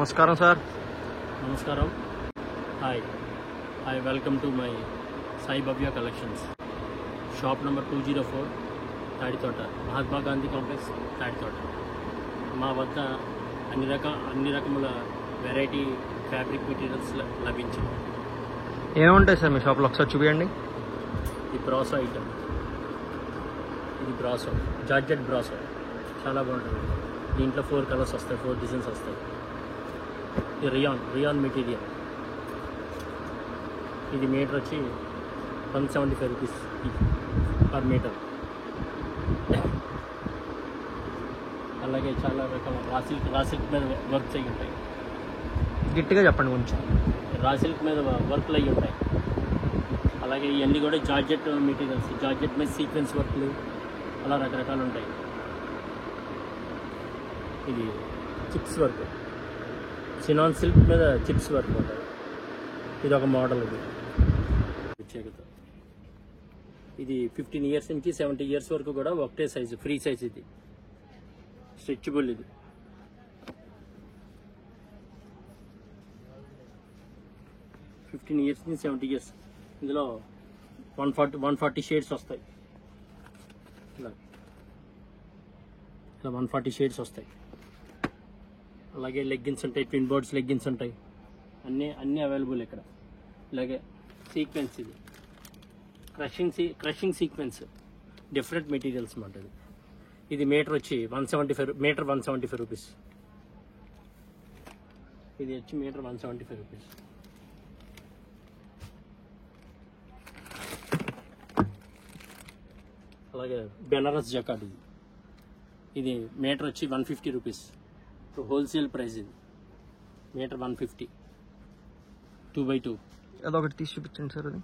నమస్కారం సార్. నమస్కారం. Hi welcome to my Sai Bhavya collections. Shop number 204 Tadithota, Mahatma Gandhi complex, Tadithota. మా వద్ద అన్ని రకముల వెరైటీ ఫ్యాబ్రిక్ మెటీరియల్స్ లభించాయి. ఏముంటాయి సార్ మీ షాప్లో, ఒకసారి చూపించండి. ఈ బ్రాసో ఐటమ్, ఇది బ్రాసో, జార్జెట్ బ్రాసో, చాలా బాగుంటుంది. దీంట్లో 4 కలర్స్ వస్తాయి, 4 డిజైన్స్ వస్తాయి. ఇది రియాన్ మెటీరియల్. ఇది మీటర్ వచ్చి 175 రూపీస్ పర్ మీటర్. అలాగే చాలా రకాల రాసిల్క్ మీద వర్క్స్ అయ్యి ఉంటాయి. గట్టిగా చెప్పండి కొంచెం. రాసిల్క్ మీద వర్క్లు అయ్యి ఉంటాయి. అలాగే ఇవన్నీ కూడా జార్జెట్ మెటీరియల్స్, జార్జెట్ మీద సీక్వెన్స్ వర్క్లు, అలా రకరకాలు ఉంటాయి. ఇది చిప్స్ వర్క్, సినాన్ సిల్క్ మీద చిప్స్ వర్క్ ఉంటుంది. ఇది ఒక మోడల్. ఇది ప్రత్యేకత. ఇది 15 ఇయర్స్ నుంచి 70 ఇయర్స్ వరకు కూడా ఒకటే సైజు, ఫ్రీ సైజ్. ఇది స్ట్రెచబుల్. ఇది ఫిఫ్టీన్ ఇయర్స్ నుంచి 70 ఇయర్స్. ఇందులో 140 షేడ్స్ వస్తాయి. ఇలా 140 షేడ్స్ వస్తాయి. అలాగే లెగ్గిన్స్ ఉంటాయి, ట్విన్ బోర్డ్స్ లెగ్గిన్స్ ఉంటాయి. అన్నీ అవైలబుల్ ఇక్కడ. ఇలాగే సీక్వెన్స్, ఇది క్రషింగ్ సీక్వెన్స్, డిఫరెంట్ మెటీరియల్స్ అన్నమాట. ఇది మీటర్ వచ్చి 175 రూపీస్. ఇది వచ్చి మీటర్ 175 రూపీస్. అలాగే బెనారస్ జకాట్, ఇది మీటర్ వచ్చి 150 రూపీస్. Wholesale price. ఇది మీటర్ 150, 2x2. అదొకటి తీసి చూపించండి సార్. అది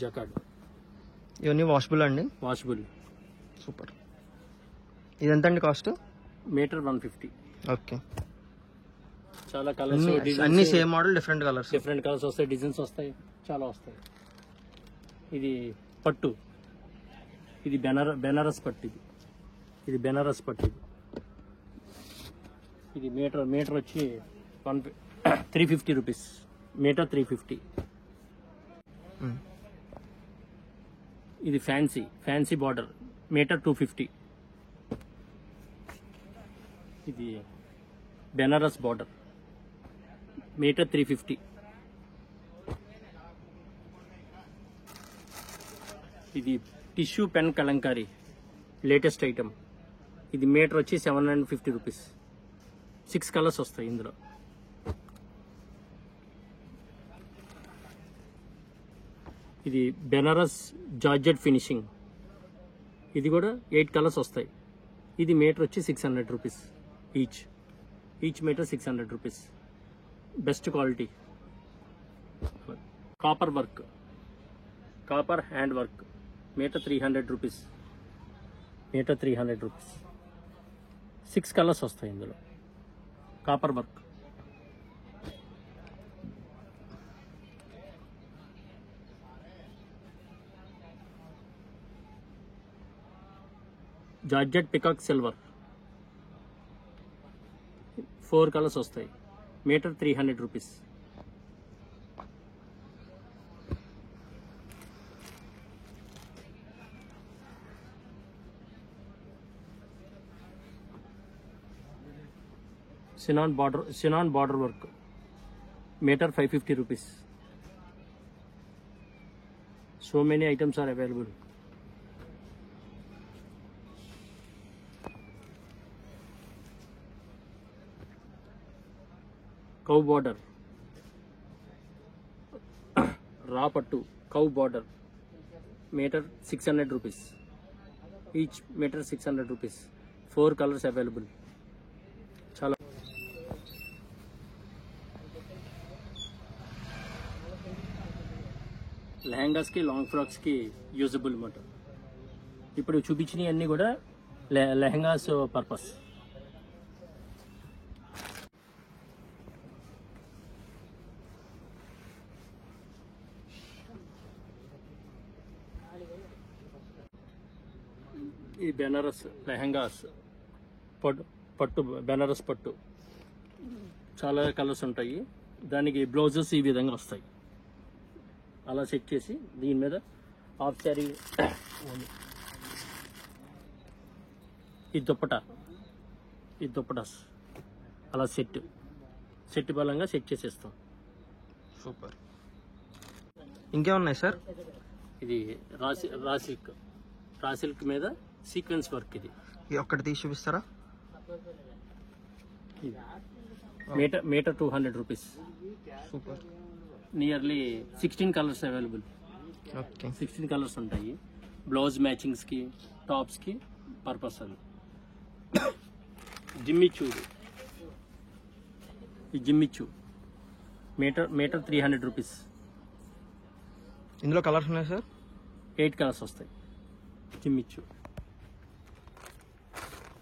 జకాట్. ఇవన్నీ వాషబుల్ అండి? వాషబుల్. సూపర్. ఇది ఎంత అండి కాస్ట్? మీటర్ 150. ఓకే. చాలా కలర్స్, అన్ని సేమ్ మోడల్, డిఫరెంట్ కలర్స్ వస్తాయి, డిజైన్స్ వస్తాయి, చాలా వస్తాయి. ఇది పట్టు, ఇది బెనారస్ పట్టు. ఇది బెనారస్ పట్టు. ఇది మీటర్ వచ్చి 350 రూపీస్. మీటర్ 350. ఇది ఫ్యాన్సీ బార్డర్, మీటర్ 250. ఇది బెనారస్ బార్డర్, మీటర్ 350. ఇది tissue pen kalamkari, latest item. ఇది మీటర్ వచ్చి 750 రూపీస్. 6 కలర్స్ వస్తాయి ఇందులో. ఇది బెనారస్ జార్జెట్ ఫినిషింగ్. ఇది కూడా 8 కలర్స్ వస్తాయి. ఇది మీటర్ వచ్చి 600 rupees each metre 600 rupees. Best quality. Copper hand work, metre 300 rupees. 6 colours వస్తాయి ఇందులో. Copper work. Georgette peacock silver, 4 colours వస్తాయి. Metre 300 rupees. సినాన్ border work, metre 550 rupees. So many items are available. కౌ border, raw పట్టు కౌ border, metre 600 rupees. Each metre 600 rupees. 4 colours available. చాలా లెహంగాస్కి, long ఫ్రాక్స్కి usable అన్నమాట. ఇప్పుడు చూపించినవి అన్నీ కూడా లెహంగాస్ పర్పస్. ఈ బెనారస్ లెహంగాస్ పట్టు బెనారస్ పట్టు చాలా కలర్స్ ఉంటాయి. దానికి బ్లౌజెస్ ఈ విధంగా వస్తాయి. అలా సెట్ చేసి దీని మీద హాఫ్ శారీ, ఈ దుప్పటాస్ అలా సెట్ బలంగా సెట్ చేసేస్తాం. సూపర్. ఇంకేమున్నాయి సార్? ఇది రా సిల్క్ మీద సీక్వెన్స్ వర్క్. ఇది ఒక్కటి తీసి చూపిస్తారా? Metre 200 rupees. Super. Nearly 16 colours available. Okay. 16 colours ఉంటాయి. బ్లౌజ్ మ్యాచింగ్స్కి, టాప్స్కి పర్పస్. అది జిమ్మిచ్చు. ఈ జిమ్మిచ్చు మీటర్ 300 రూపీస్. ఇందులో కలర్స్ ఉన్నాయి సార్? 8 కలర్స్ వస్తాయి. జిమ్మిచ్చు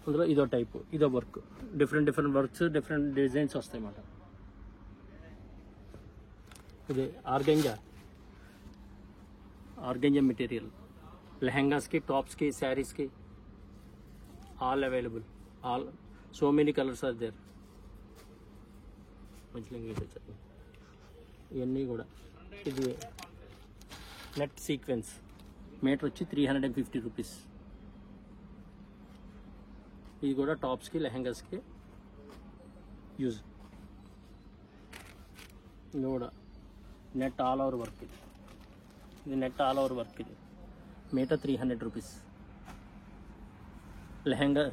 అందులో ఇదో టైపు, ఇదో work. Different works, different designs వస్తాయి అన్నమాట. ఇది ఆర్గంజా మెటీరియల్. లెహంగాస్కి, టాప్స్కి, శారీస్కి all available. So many colours are there. ఇవన్నీ కూడా. ఇది నెట్ సీక్వెన్స్. మీటర్ వచ్చి 350 రూపీస్. ఇది కూడా టాప్స్కి, లెహంగాస్కి యూజ్. ఇది కూడా నెట్ ఆల్ ఓవర్ వర్క్. ఇది నెట్ ఆల్ ఓవర్ వర్క్. ఇది మీటర్ 300 రూపీస్. లెహంగా,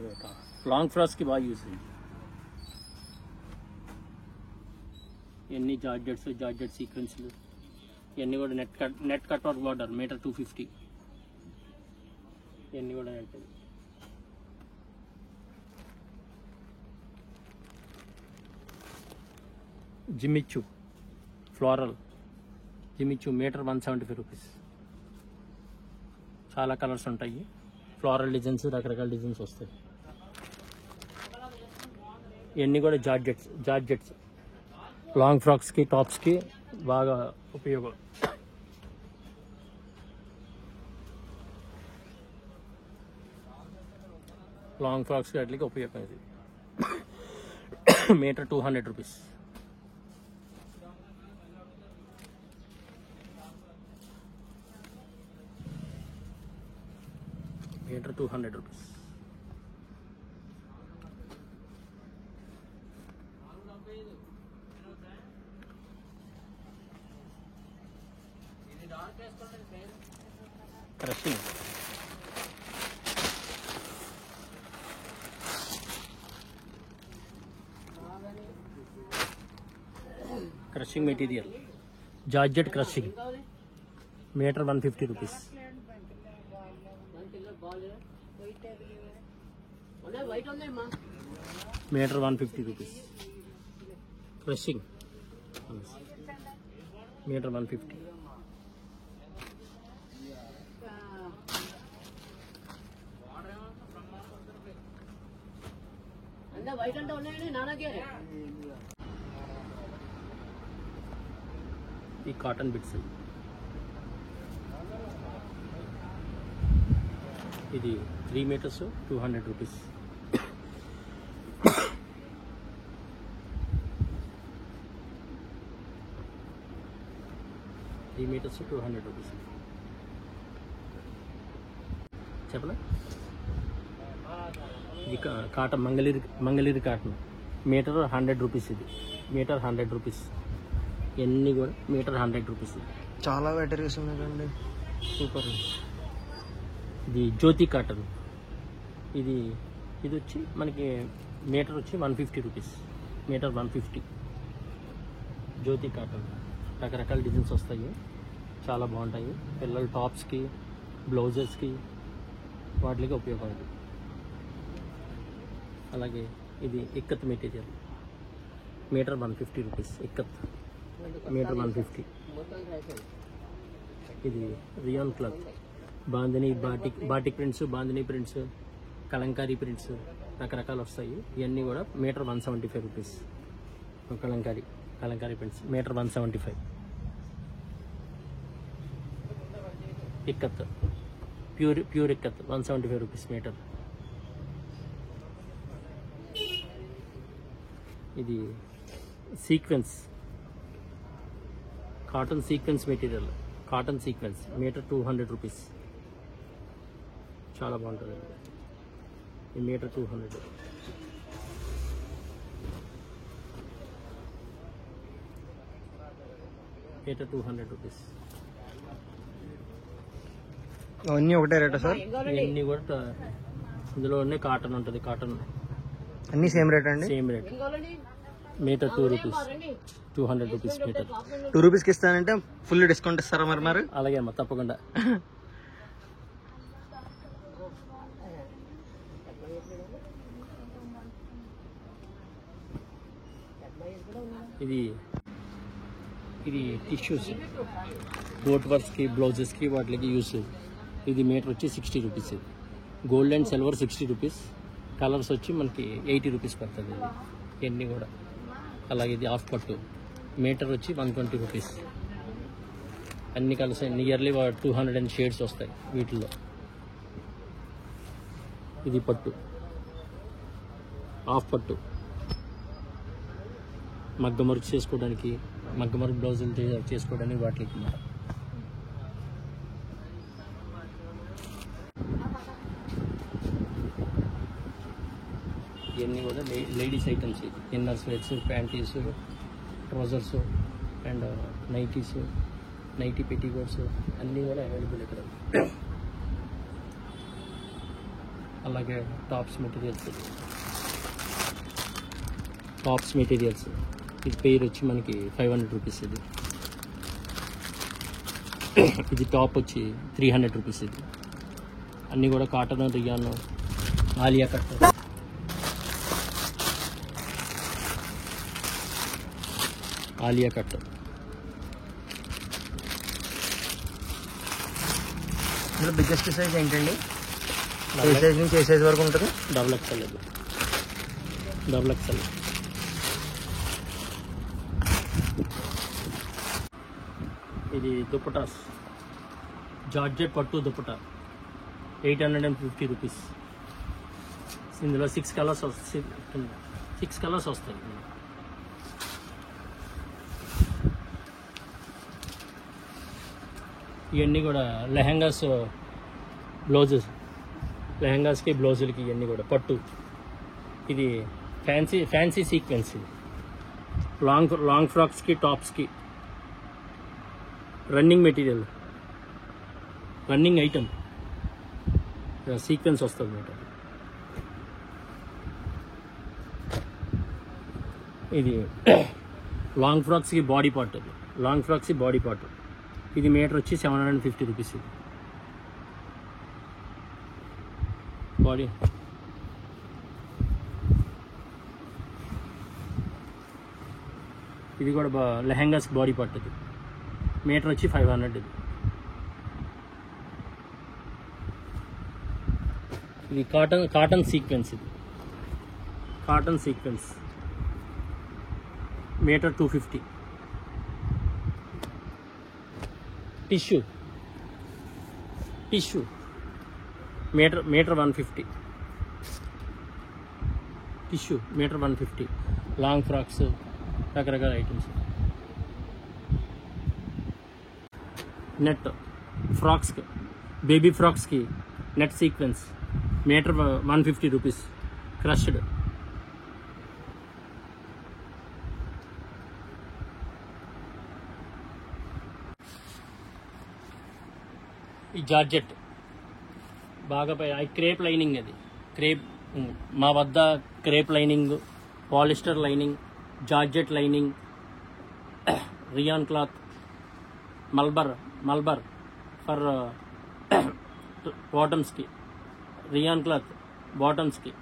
లాంగ్ ఫ్రాక్స్కి బాగా యూజ్. ఇవన్నీ జార్జెట్ సీక్వెన్స్లు. ఇవన్నీ కూడా net cut work border. Metre 250. ఇవన్నీ కూడా నెట్. జిమ్మిచ్చు ఫ్లోరల్ జిమ్మిచ్చు మీటర్ 175 రూపీస్. చాలా కలర్స్ ఉంటాయి. ఫ్లోరల్ డిజైన్స్, రకరకాల డిజైన్స్ వస్తాయి. ఇవన్నీ కూడా జార్జెట్స్ లాంగ్ ఫ్రాక్స్కి, టాప్స్కి బాగా ఉపయోగం. లాంగ్ ఫ్రాక్స్కి వాటికి ఉపయోగం. ఇది metre 200 rupees. Metre 200 rupees. Crushing material. Georgette crushing. Metre 150 rupees. Metre 150 rupees. Crushing metre 150. ఈ కాటన్ బిట్స్. ఇది 3 మీటర్స్ 200 రూపీస్. Metres 200 rupees. చెప్పనా? ఇది cotton, Mangalagiri cotton. Metre 100 rupees. ఇది మీటర్ 100 రూపీస్. ఇవన్నీ కూడా మీటర్ 100 రూపీస్. చాలా వెరైటీస్ ఉన్నాయండి. సూపర్. ఇది జ్యోతి కాటన్. ఇది వచ్చి మనకి మీటర్ వచ్చి 150 రూపీస్. మీటర్ 150. జ్యోతి కాటన్. రకరకాల డిజైన్స్ వస్తాయి. చాలా బాగుంటాయి. పిల్లల టాప్స్కి, బ్లౌజెస్కి వాటికి ఉపయోగం. అలాగే ఇది ikat material. Metre 150 rupees. Ikat metre 150. ఇది rayon cloth. Bandhani, batik prints, bandhani prints, kalamkari prints రకరకాలు వస్తాయి. ఇవన్నీ కూడా metre 175 rupees. Kalamkari prints metre 175. Ikat pure ikat 175 rupees metre. ఇది sequence cotton sequence material, cotton sequence metre 200 rupees. చాలా బాగుంటుంది ఈ మీటర్ 200. Metre 200 rupees. అన్నీ ఒకటే రేటా సార్? ఇవన్నీ కూడా ఇందులోనే కాటన్ ఉంటుంది. కాటన్ అన్నీ సేమ్ రేట్ అండి? Same rate. Metre 2 rupees, 200 rupees metre. 2 రూపీస్కి ఇస్తానంటే ఫుల్ డిస్కౌంట్ ఇస్తారా మరి? అలాగే అమ్మా, తప్పకుండా. ఇది టిష్యూస్ కోట్ వర్క్స్కి, బ్లౌజెస్కి, వాటికి యూస్. ఇది మీటర్ వచ్చి 60 రూపీస్. ఇది gold and silver 60 rupees. Colours వచ్చి మనకి 80 రూపీస్ పడుతుంది ఇది. ఇవన్నీ కూడా అలాగే ఇది హాఫ్ పట్టు మీటర్ వచ్చి 120 రూపీస్. అన్ని కలర్స్ నియర్లీ 200 షేడ్స్ వస్తాయి వీటిల్లో. ఇది పట్టు, హాఫ్ పట్టు, మగ్గం వర్క్ చేసుకోవడానికి, మగ్గం వర్క్ బ్లౌజులు చేసుకోవడానికి వాటికి. ఇవన్నీ కూడా ladies items. Inner sweats, panties, trousers and nighties, nighty petticoats అన్నీ కూడా అవైలబుల్ ఇక్కడ. అలాగే టాప్స్ మెటీరియల్స్. ఇది పేరు వచ్చి మనకి 500 రూపీస్. ఇది టాప్ వచ్చి 300 రూపీస్. ఇది అన్నీ కూడా cotton, rayon, Alia cut. Alia cut ఇందులో బిగ్గెస్ట్ సైజ్ ఏంటండి? ఏ సైజ్ నుంచి ఏ సైజ్ వరకు ఉంటుంది? Double XL. ఇది దుప్పటాస్, జార్జెట్ పట్టు దుప్పటా 850 రూపీస్. ఇందులో 6 కలర్స్ వస్తాయి. ఇవన్నీ కూడా లెహంగాస్, బ్లౌజెస్, లెహంగాస్కి, బ్లౌజులకి ఇవన్నీ కూడా పట్టు. ఇది ఫ్యాన్సీ సీక్వెన్స్. ఇది లాంగ్ ఫ్రాక్స్కి, టాప్స్కి running material, running item sequence వస్తుంది అన్నమాట. ఇది లాంగ్ ఫ్రాక్స్కి బాడీ పార్ట్. ఇది మీటర్ వచ్చి 750 రూపీస్. ఇది బాడీ. ఇది కూడా లెహంగాస్ బాడీ పార్ట్. ఇది మీటర్ వచ్చి 500. ఇది కాటన్ సీక్వెన్స్. ఇది cotton sequence metre 250. Tissue metre 150. Tissue metre 150. Long frocks, రకరకాల ఐటమ్స్. నెట్ ఫ్రాక్స్కి, బేబీ ఫ్రాక్స్కి net sequence metre 150 rupees. Crushed. ఈ జార్జెట్ బాగా క్రేప్ లైనింగ్. అది క్రేప్. మా వద్ద crepe lining, polyester lining, georgette lining, rayon cloth, మల్బర్ ఫర్ బాటమ్స్కి, రియాన్ క్లాత్ బాటమ్స్కి,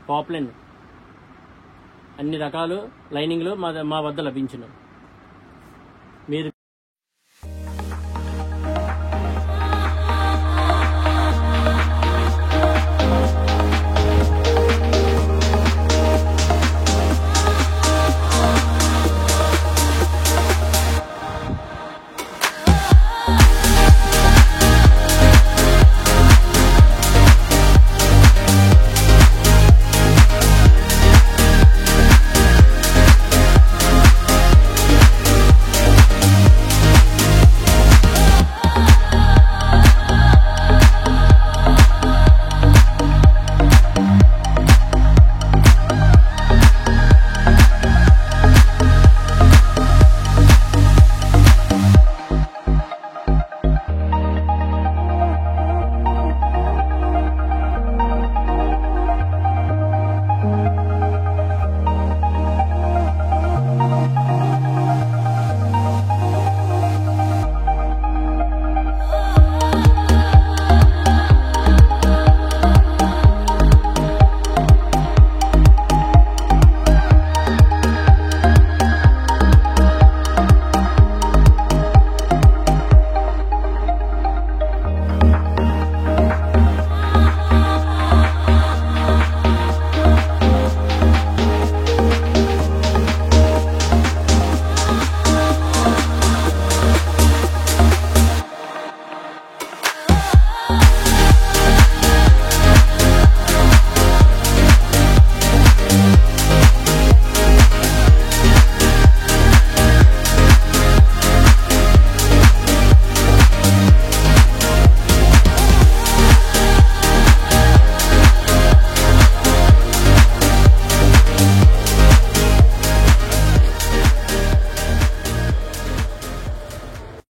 పాప్లెన్, అన్ని రకాలు లైనింగ్లో మా వద్ద లభించును.